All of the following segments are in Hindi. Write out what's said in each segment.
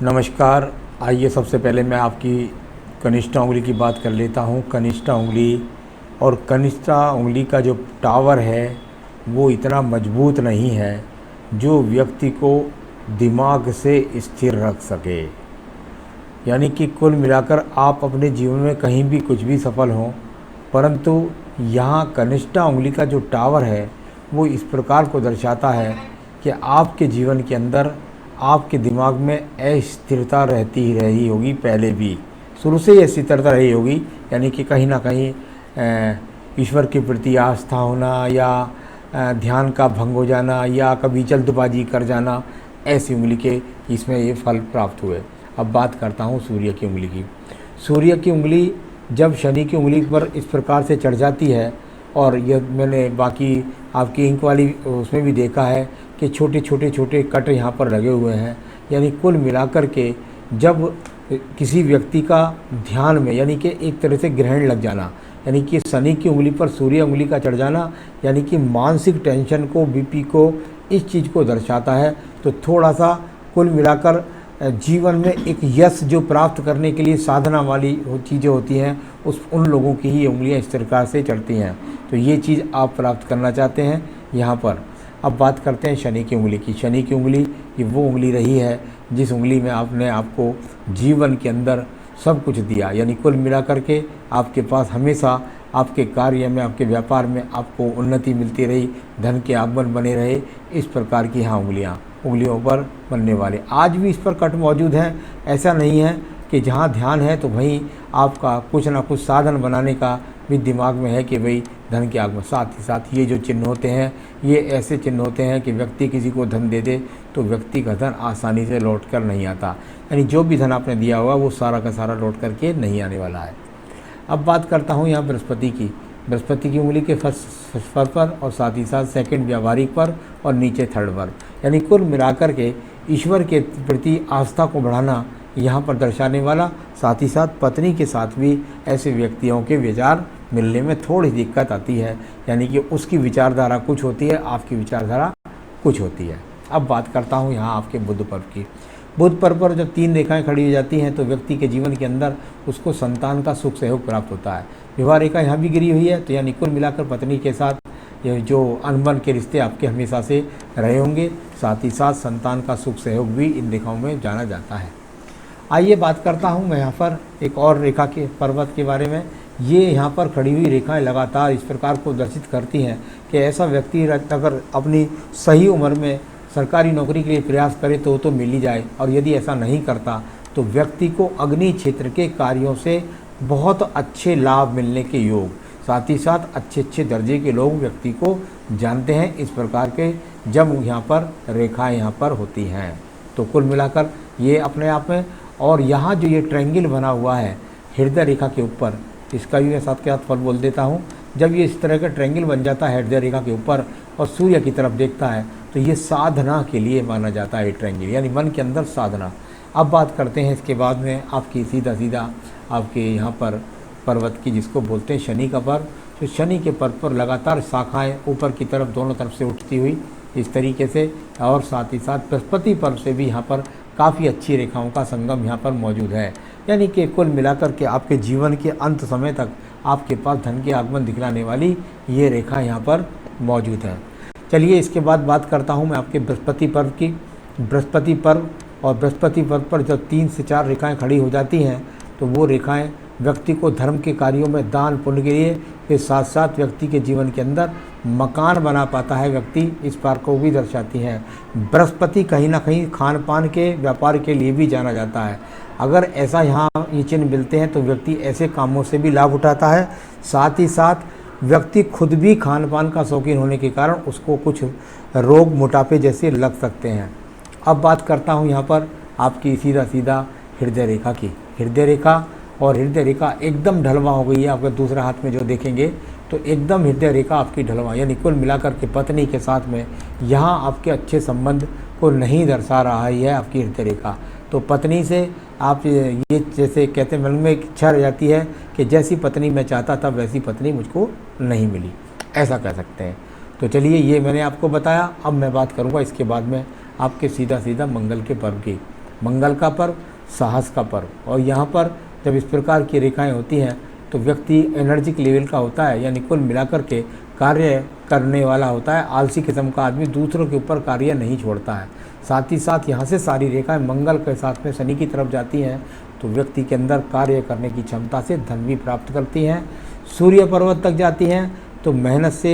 नमस्कार। आइए सबसे पहले मैं आपकी कनिष्ठा उंगली की बात कर लेता हूँ। कनिष्ठा उंगली और कनिष्ठा उंगली का जो टावर है वो इतना मजबूत नहीं है जो व्यक्ति को दिमाग से स्थिर रख सके। यानी कि कुल मिलाकर आप अपने जीवन में कहीं भी कुछ भी सफल हों, परंतु यहाँ कनिष्ठा उंगली का जो टावर है वो इस प्रकार को दर्शाता है कि आपके जीवन के अंदर आपके दिमाग में अस्थिरता रहती ही रही होगी। पहले भी शुरू से ही अस्थिरता रही होगी, यानी कि कहीं ना कहीं ईश्वर के प्रति आस्था होना या ध्यान का भंग हो जाना या कभी जल्दबाजी कर जाना, ऐसी उंगली के इसमें ये फल प्राप्त हुए। अब बात करता हूँ सूर्य की उंगली की। सूर्य की उंगली जब शनि की उंगली पर इस प्रकार से चढ़ जाती है, और यह मैंने बाकी आपकी इंक वाली उसमें भी देखा है कि छोटे छोटे छोटे कट यहाँ पर लगे हुए हैं। यानी कुल मिलाकर के जब किसी व्यक्ति का ध्यान में, यानी कि एक तरह से ग्रहण लग जाना, यानी कि शनि की उंगली पर सूर्य उंगली का चढ़ जाना, यानी कि मानसिक टेंशन को, बीपी को, इस चीज़ को दर्शाता है। तो थोड़ा सा कुल मिलाकर जीवन में एक यश जो प्राप्त करने के लिए साधना वाली चीज़ें होती हैं, उन लोगों की ही उंगलियां इस प्रकार से चढ़ती हैं। तो ये चीज़ आप प्राप्त करना चाहते हैं यहाँ पर। अब बात करते हैं शनि की उंगली की। शनि की उंगली ये वो उंगली रही है जिस उंगली में आपने आपको जीवन के अंदर सब कुछ दिया, यानी कुल मिला करके आपके पास हमेशा आपके कार्य में, आपके व्यापार में आपको उन्नति मिलती रही, धन के आगमन बने रहे। इस प्रकार की यहाँ उंगलियों पर बनने वाले आज भी इस पर कट मौजूद हैं। ऐसा नहीं है कि जहाँ ध्यान है तो वहीं आपका कुछ ना कुछ साधन बनाने का भी दिमाग में है कि भाई धन के आगमन। साथ ही साथ ये जो चिन्ह होते हैं ये ऐसे चिन्ह होते हैं कि व्यक्ति किसी को धन दे दे तो व्यक्ति का धन आसानी से लौट कर नहीं आता, यानी जो भी धन आपने दिया होगा वो सारा का सारा लौट करके नहीं आने वाला है। अब बात करता हूँ यहाँ बृहस्पति की। बृहस्पति की उंगली के फर्स्ट पर और साथ ही साथ सेकंड व्यावहारिक पर और नीचे थर्ड पर, यानी कुल मिलाकर के ईश्वर के प्रति आस्था को बढ़ाना यहाँ पर दर्शाने वाला। साथ ही साथ पत्नी के साथ भी ऐसे व्यक्तियों के विचार मिलने में थोड़ी दिक्कत आती है, यानी कि उसकी विचारधारा कुछ होती है, आपकी विचारधारा कुछ होती है। अब बात करता हूँ यहाँ आपके बुध पर्व की। बुध पर्व पर जब 3 रेखाएं खड़ी हो जाती हैं तो व्यक्ति के जीवन के अंदर उसको संतान का सुख सहयोग प्राप्त होता है। विवाह रेखा यहाँ भी गिरी हुई है, तो यानी कुल मिलाकर पत्नी के साथ ये जो अनबन के रिश्ते आपके हमेशा से रहे होंगे। साथ ही साथ संतान का सुख सहयोग भी इन रेखाओं में जाना जाता है। आइए बात करता हूँ मैं यहाँ पर एक और रेखा के पर्वत के बारे में। ये यहाँ पर खड़ी हुई रेखाएं लगातार इस प्रकार को दर्शित करती हैं कि ऐसा व्यक्ति अगर अपनी सही उम्र में सरकारी नौकरी के लिए प्रयास करे तो मिल ही जाए, और यदि ऐसा नहीं करता तो व्यक्ति को अग्नि क्षेत्र के कार्यों से बहुत अच्छे लाभ मिलने के योग, साथ ही साथ अच्छे अच्छे दर्जे के लोग व्यक्ति को जानते हैं। इस प्रकार के जब यहाँ पर रेखाएं यहाँ पर होती हैं तो कुल मिलाकर ये अपने आप में। और यहाँ जो ये ट्रायंगल बना हुआ है हृदय रेखा के ऊपर, इसका भी मैं साथ के साथ फल बोल देता हूँ। जब ये इस तरह का ट्रायंगल बन जाता है हृदय रेखा के ऊपर और सूर्य की तरफ देखता है तो ये साधना के लिए माना जाता है ट्रायंगल, यानी मन के अंदर साधना। अब बात करते हैं इसके बाद में आपकी सीधा आपके यहाँ पर पर्वत की, जिसको बोलते हैं शनि का पर्व। तो शनि के पर्व पर लगातार शाखाएं ऊपर की तरफ दोनों तरफ से उठती हुई इस तरीके से, और साथ ही साथ बृहस्पति पर्व से भी यहाँ पर काफ़ी अच्छी रेखाओं का संगम यहाँ पर मौजूद है। यानी कि कुल मिलाकर के आपके जीवन के अंत समय तक आपके पास धन के आगमन दिखलाने वाली ये रेखा यहाँ पर मौजूद है। चलिए इसके बाद बात करता हूँ मैं आपके बृहस्पति पर्व की। बृहस्पति पर्व और बृहस्पति पर्व पर जब 3 से 4 रेखाएं खड़ी हो जाती हैं तो वो रेखाएं व्यक्ति को धर्म के कार्यों में दान पुण्य के लिए के साथ साथ व्यक्ति के जीवन के अंदर मकान बना पाता है व्यक्ति, इस बार को भी दर्शाती हैं। बृहस्पति कहीं ना कहीं खान पान के व्यापार के लिए भी जाना जाता है। अगर ऐसा यहाँ ये चिन्ह मिलते हैं तो व्यक्ति ऐसे कामों से भी लाभ उठाता है। साथ ही साथ व्यक्ति खुद भी खान पान का शौकीन होने के कारण उसको कुछ रोग मोटापे जैसे लग सकते हैं। अब बात करता हूँ यहाँ पर आपकी सीधा हृदय रेखा की। हृदय रेखा और हृदय रेखा एकदम ढलवा हो गई है। आपका दूसरा हाथ में जो देखेंगे तो एकदम हृदय रेखा आपकी ढलवा, यानी कुल मिलाकर के पत्नी के साथ में यहाँ आपके अच्छे संबंध को नहीं दर्शा रहा है आपकी हृदय रेखा। तो पत्नी से आप ये जैसे कहते हैं मन में इच्छा रह जाती है कि जैसी पत्नी मैं चाहता था वैसी पत्नी मुझको नहीं मिली, ऐसा कह सकते हैं। तो चलिए ये मैंने आपको बताया। अब मैं बात करूँगा इसके बाद में आपके सीधा मंगल के पर्व की। मंगल का पर्व, साहस का पर्व। और यहाँ पर जब इस प्रकार की रेखाएं होती हैं तो व्यक्ति एनर्जिक लेवल का होता है, यानी कुल मिलाकर के कार्य करने वाला होता है। आलसी किस्म का आदमी दूसरों के ऊपर कार्य नहीं छोड़ता है। साथ ही साथ यहाँ से सारी रेखाएं मंगल के साथ में शनि की तरफ जाती हैं तो व्यक्ति के अंदर कार्य करने की क्षमता से धन भी प्राप्त करती हैं। सूर्य पर्वत तक जाती हैं तो मेहनत से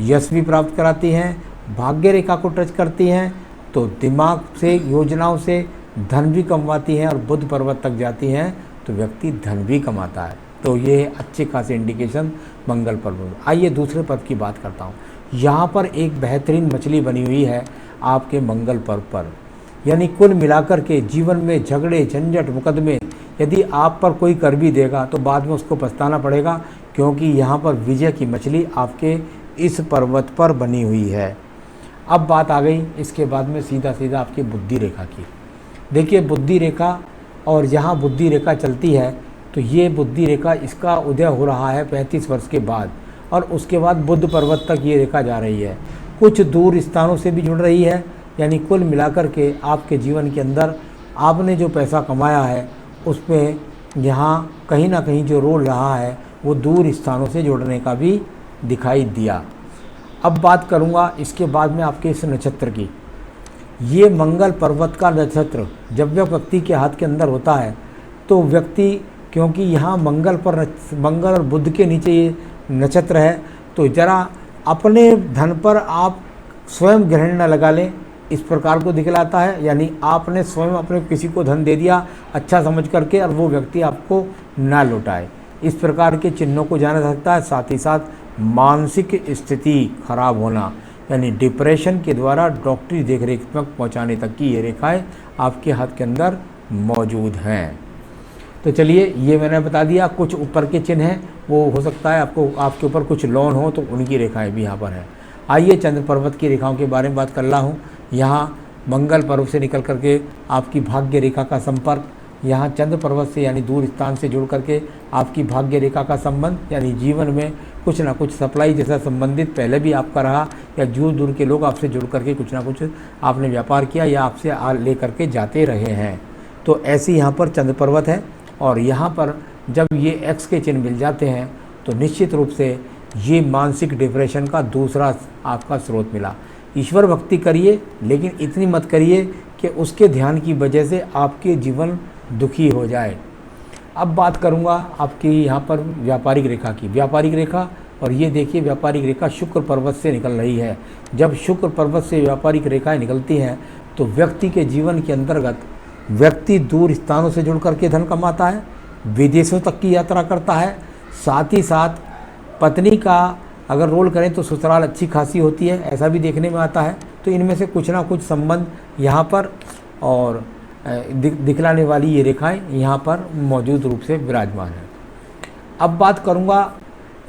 यश भी प्राप्त कराती हैं। भाग्य रेखा को टच करती हैं तो दिमाग से, योजनाओं से धन भी कमवाती हैं। और बुध पर्वत तक जाती हैं तो व्यक्ति धन भी कमाता है। तो ये अच्छे खासे इंडिकेशन मंगल पर्व में। आइए दूसरे पर्व की बात करता हूँ। यहाँ पर एक बेहतरीन मछली बनी हुई है आपके मंगल पर्व पर, यानी कुल मिलाकर के जीवन में झगड़े, झंझट, मुकदमे यदि आप पर कोई कर भी देगा तो बाद में उसको पछताना पड़ेगा, क्योंकि यहाँ पर विजय की मछली आपके इस पर्वत पर बनी हुई है। अब बात आ गई इसके बाद में सीधा सीधा आपकी बुद्धि रेखा की। देखिए बुद्धि रेखा, और यहाँ बुद्धि रेखा चलती है तो ये बुद्धि रेखा, इसका उदय हो रहा है 35 वर्ष के बाद, और उसके बाद बुध पर्वत तक ये रेखा जा रही है। कुछ दूर स्थानों से भी जुड़ रही है, यानी कुल मिलाकर के आपके जीवन के अंदर आपने जो पैसा कमाया है उसमें यहाँ कहीं ना कहीं जो रोल रहा है वो दूर स्थानों से जुड़ने का भी दिखाई दिया। अब बात करूँगा इसके बाद में आपके इस नक्षत्र की। ये मंगल पर्वत का नक्षत्र जब व्यक्ति के हाथ के अंदर होता है तो व्यक्ति, क्योंकि यहाँ मंगल और बुध के नीचे ये नक्षत्र है, तो ज़रा अपने धन पर आप स्वयं ग्रहण न लगा लें, इस प्रकार को दिखलाता है। यानी आपने स्वयं अपने किसी को धन दे दिया अच्छा समझ करके, और वो व्यक्ति आपको ना लौटाए, इस प्रकार के चिन्हों को जाना जा सकता है। साथ ही साथ मानसिक स्थिति खराब होना, यानी डिप्रेशन के द्वारा डॉक्टरी देखरेख तक पहुँचाने तक की ये रेखाएँ आपके हाथ के अंदर मौजूद हैं। तो चलिए ये मैंने बता दिया। कुछ ऊपर के चिन्ह हैं, वो हो सकता है आपके ऊपर कुछ लोन हो तो उनकी रेखाएं भी यहाँ पर हैं। आइए चंद्र पर्वत की रेखाओं के बारे में बात कर रहा हूँ। यहाँ मंगल पर्व से निकल करके आपकी भाग्य रेखा का संपर्क, यहाँ चंद्र पर्वत से यानी दूर स्थान से जुड़ करके आपकी भाग्य रेखा का संबंध, यानी जीवन में कुछ ना कुछ सप्लाई जैसा संबंधित पहले भी आपका रहा, या दूर दूर के लोग आपसे जुड़ करके कुछ ना कुछ आपने व्यापार किया या आपसे ले करके जाते रहे हैं। तो ऐसे यहाँ पर चंद्र पर्वत है, और यहाँ पर जब ये एक्स के चिन्ह मिल जाते हैं तो निश्चित रूप से ये मानसिक डिप्रेशन का दूसरा आपका स्रोत मिला। ईश्वर भक्ति करिए, लेकिन इतनी मत करिए कि उसके ध्यान की वजह से आपके जीवन दुखी हो जाए। अब बात करूँगा आपकी यहाँ पर व्यापारिक रेखा की। व्यापारिक रेखा, और ये देखिए व्यापारिक रेखा शुक्र पर्वत से निकल रही है। जब शुक्र पर्वत से व्यापारिक रेखाएँ निकलती हैं तो व्यक्ति के जीवन के अंतर्गत व्यक्ति दूर स्थानों से जुड़ करके धन कमाता है, विदेशों तक की यात्रा करता है। साथ ही साथ पत्नी का अगर रोल करें तो ससुराल अच्छी खासी होती है, ऐसा भी देखने में आता है। तो इनमें से कुछ ना कुछ संबंध यहाँ पर और दिखलाने वाली ये रेखाएं यहाँ पर मौजूद रूप से विराजमान है। अब बात करूँगा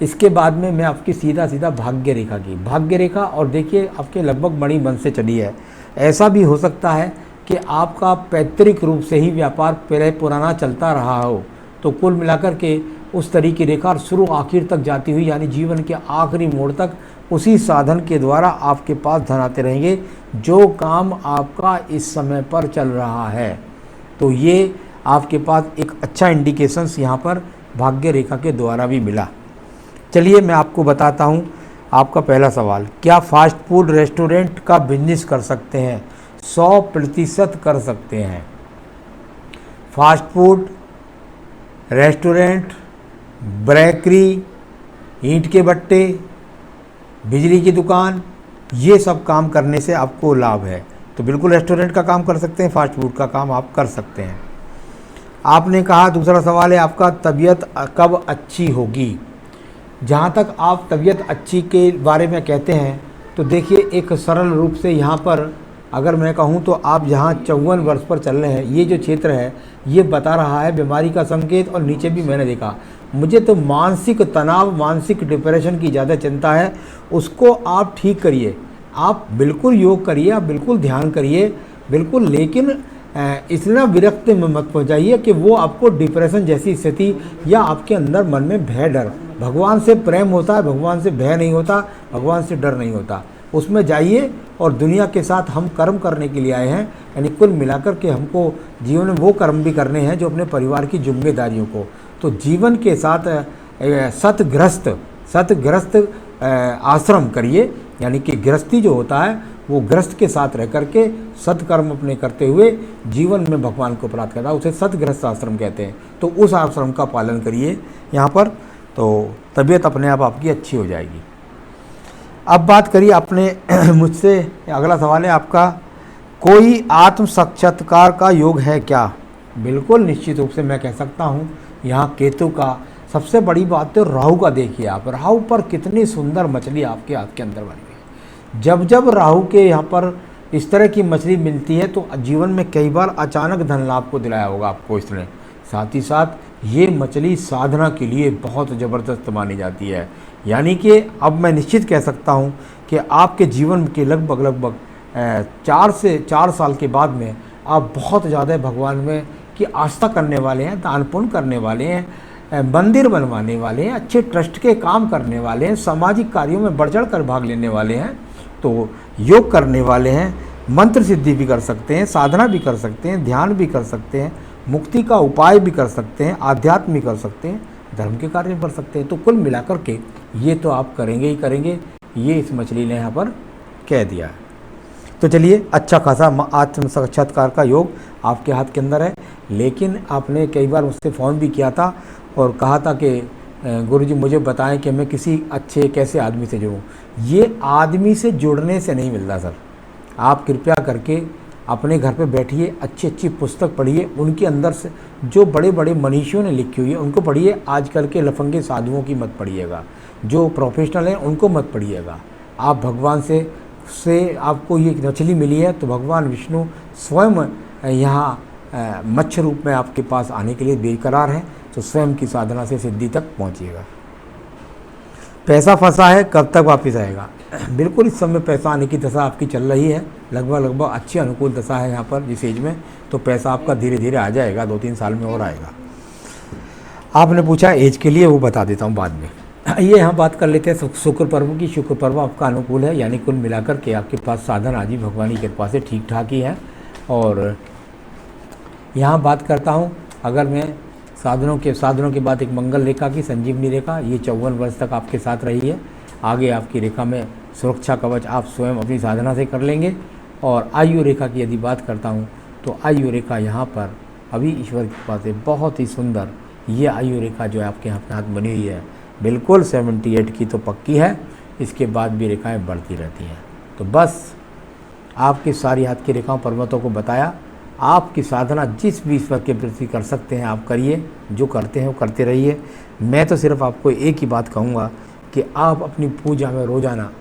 इसके बाद में मैं आपकी सीधा भाग्य रेखा की। भाग्य रेखा, और देखिए आपके लगभग मणि बन से चली है। ऐसा भी हो सकता है कि आपका पैतृक रूप से ही व्यापार पहले पुराना चलता रहा हो, तो कुल मिलाकर के उस तरह की रेखा शुरू आखिर तक जाती हुई, यानी जीवन के आखिरी मोड़ तक उसी साधन के द्वारा आपके पास धन आते रहेंगे जो काम आपका इस समय पर चल रहा है। तो ये आपके पास एक अच्छा इंडिकेशंस यहाँ पर भाग्य रेखा के द्वारा भी मिला। चलिए मैं आपको बताता हूँ। आपका पहला सवाल, क्या फास्ट फूड रेस्टोरेंट का बिजनेस कर सकते हैं? 100% कर सकते हैं। फास्ट फूड, रेस्टोरेंट, बेकरी, ईंट के भट्टे, बिजली की दुकान, ये सब काम करने से आपको लाभ है। तो बिल्कुल रेस्टोरेंट का काम कर सकते हैं, फास्ट फूड का काम आप कर सकते हैं। आपने कहा दूसरा सवाल है आपका, तबीयत कब अच्छी होगी? जहाँ तक आप तबीयत अच्छी के बारे में कहते हैं तो देखिए एक सरल रूप से यहाँ पर अगर मैं कहूँ तो आप जहाँ 54 वर्ष पर चल रहे हैं, ये जो क्षेत्र है ये बता रहा है बीमारी का संकेत। और नीचे भी मैंने देखा, मुझे तो मानसिक तनाव, मानसिक डिप्रेशन की ज़्यादा चिंता है, उसको आप ठीक करिए। आप बिल्कुल योग करिए, आप बिल्कुल ध्यान करिए, बिल्कुल, लेकिन इतना विरक्त में मत पहुँचाइए कि वो आपको डिप्रेशन जैसी स्थिति या आपके अंदर मन में भय डर। भगवान से प्रेम होता है, भगवान से भय नहीं होता, भगवान से डर नहीं होता। उसमें जाइए और दुनिया के साथ हम कर्म करने के लिए आए हैं, यानी कुल मिलाकर के हमको जीवन में वो कर्म भी करने हैं जो अपने परिवार की जिम्मेदारियों को, तो जीवन के साथ सतग्रस्त आश्रम करिए, यानी कि गृहस्थी जो होता है वो गृहस्थ के साथ रह करके सत्कर्म अपने करते हुए जीवन में भगवान को प्राप्त करता है, उसे सतगृहस्थ आश्रम कहते हैं। तो उस आश्रम का पालन करिए यहाँ पर, तो तबीयत अपने आप आपकी अच्छी हो जाएगी। अब बात करिए अपने मुझसे अगला सवाल है आपका, कोई आत्म साक्षात्कार का योग है क्या? बिल्कुल निश्चित रूप से मैं कह सकता हूँ। यहाँ केतु का सबसे बड़ी बात तो राहु का देखिए आप, राहु पर कितनी सुंदर मछली आपके हाथ के अंदर बन गई। जब जब राहु के यहाँ पर इस तरह की मछली मिलती है तो जीवन में कई बार अचानक धन लाभ को दिलाया होगा आपको इसने। साथ ही साथ ये मछली साधना के लिए बहुत ज़बरदस्त मानी जाती है, यानी कि अब मैं निश्चित कह सकता हूँ कि आपके जीवन के लगभग 4 साल के बाद में आप बहुत ज़्यादा भगवान में की आस्था करने वाले हैं, दान पुण्य करने वाले हैं, मंदिर बनवाने वाले हैं, अच्छे ट्रस्ट के काम करने वाले हैं, सामाजिक कार्यों में बढ़ चढ़ कर भाग लेने वाले हैं, तो योग करने वाले हैं, मंत्र सिद्धि भी कर सकते हैं, साधना भी कर सकते हैं, ध्यान भी कर सकते हैं, मुक्ति का उपाय भी कर सकते हैं, आध्यात्म भी कर सकते हैं, धर्म के कार्य भी कर सकते हैं। तो कुल मिलाकर के ये तो आप करेंगे ही करेंगे, ये इस मछली ने यहाँ पर कह दिया है। तो चलिए, अच्छा खासा आत्म साक्षात्कार का योग आपके हाथ के अंदर है। लेकिन आपने कई बार मुझसे फ़ोन भी किया था और कहा था कि गुरुजी मुझे बताएं कि मैं किसी अच्छे कैसे आदमी से जुड़ूं। ये आदमी से जुड़ने से नहीं मिलता सर। आप कृपया करके अपने घर पे बैठिए, अच्छी अच्छी पुस्तक पढ़िए, उनके अंदर से जो बड़े बड़े मनीषियों ने लिखी हुई है उनको पढ़िए। आजकल के लफंगे साधुओं की मत पढ़िएगा, जो प्रोफेशनल हैं उनको मत पढ़िएगा। आप भगवान से आपको ये मछली मिली है तो भगवान विष्णु स्वयं यहाँ मत्स्य रूप में आपके पास आने के लिए बेकरार हैं, तो स्वयं की साधना से सिद्धि तक पहुँचिएगा। पैसा फंसा है, कब तक वापस आएगा? बिल्कुल इस समय पैसा आने की दशा आपकी चल रही है, लगभग अच्छी अनुकूल दशा है यहाँ पर इस एज में, तो पैसा आपका धीरे धीरे आ जाएगा, 2-3 साल में और आएगा। आपने पूछा एज के लिए, वो बता देता हूँ बाद में। ये यहाँ बात कर लेते हैं शुक्र पर्व की। शुक्र पर्व आपका अनुकूल है, यानी कुल मिलाकर के आपके पास साधन आज ही भगवान की कृपा से ठीक ठाक ही है। और यहाँ बात करता हूँ, अगर मैं साधनों के बाद एक मंगल रेखा की, संजीवनी रेखा, ये 54 वर्ष तक आपके साथ रही है। आगे आपकी रेखा में सुरक्षा कवच आप स्वयं अपनी साधना से कर लेंगे। और आयु रेखा की यदि बात करता हूँ तो आयु रेखा यहाँ पर अभी ईश्वर की कृपा से बहुत ही सुंदर, ये आयु रेखा जो है आपके हाथ बनी हुई है, बिल्कुल 78 की तो पक्की है। इसके बाद भी रेखाएं बढ़ती रहती हैं। तो बस आपकी सारी हाथ की रेखाओं पर्वतों को बताया। आपकी साधना जिस भी ईश्वर के प्रति कर सकते हैं आप करिए, जो करते हैं वो करते रहिए। मैं तो सिर्फ आपको एक ही बात कहूँगा कि आप अपनी पूजा में रोज़ाना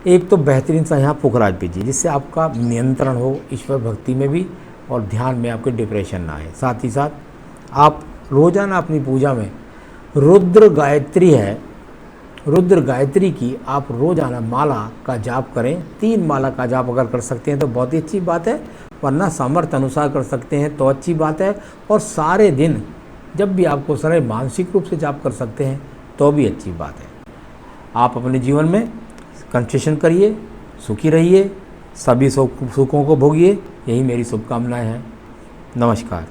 एक तो बेहतरीन सा यहाँ पुखराज भेजिए, जिससे आपका नियंत्रण हो ईश्वर भक्ति में भी और ध्यान में आपके डिप्रेशन ना आए। साथ ही साथ आप रोज़ाना अपनी पूजा में रुद्र गायत्री है, रुद्र गायत्री की आप रोज़ाना माला का जाप करें। 3 माला का जाप अगर कर सकते हैं तो बहुत ही अच्छी बात है, वरना सामर्थ्य अनुसार कर सकते हैं तो अच्छी बात है। और सारे दिन जब भी आपको सरल मानसिक रूप से जाप कर सकते हैं तो भी अच्छी बात है। आप अपने जीवन में कंसेशन करिए, सुखी रहिए, सभी सुखों को भोगिए, यही मेरी शुभकामनाएं हैं। नमस्कार।